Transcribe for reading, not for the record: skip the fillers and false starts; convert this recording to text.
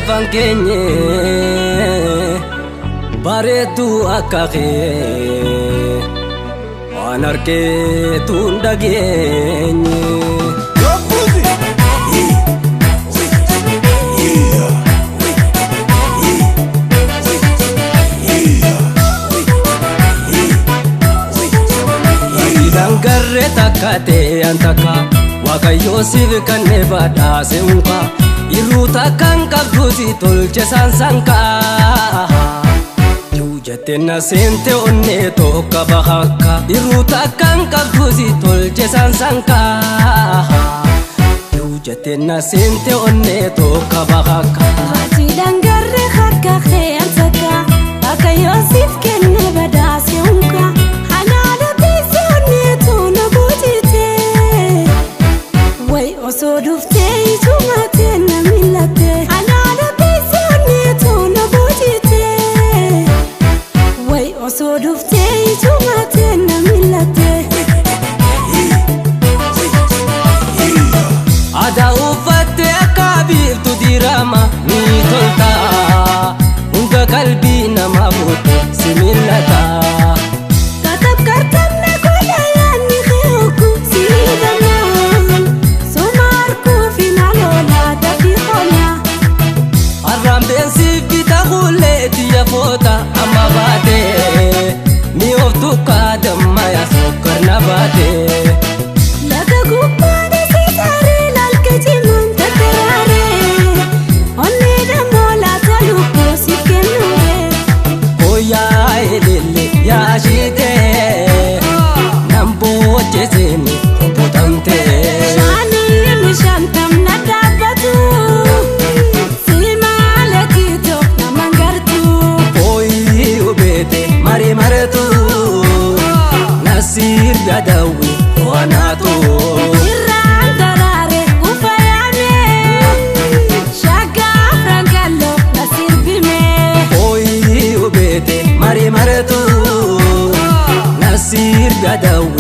fankenye bareedu akake anarke tundagenye dangarre takate antaka wakayo siv kanne badase unka iruta kan kabdusi tolche sansanka jatena sente onne to kabahaka iruta kan kabdusi tolche sansanka jatena sente onne to kabahaka ati dangarre hakka khayantaka wakayo siv kanne badase unka sodufte itumate na milate anada bisoni to na bujite way osodufte itumate na milate ada ufate akabir tu dirama ni tolta unga kalbi na mabuto similata katab kartan na kola yani khayuku sidana ya fota amma bade mi oftu kadam maya sokar na bade laga guppa de sitare lal ke jiman takrare onne da mola talu ko sikenu o ya elele ya shite nambo cheseni potante shani mishantam nadabatu maratu nasir badawi wanatu irran darare ufayane shaga frangallo nasir bime oi ubete maratu nasir badawi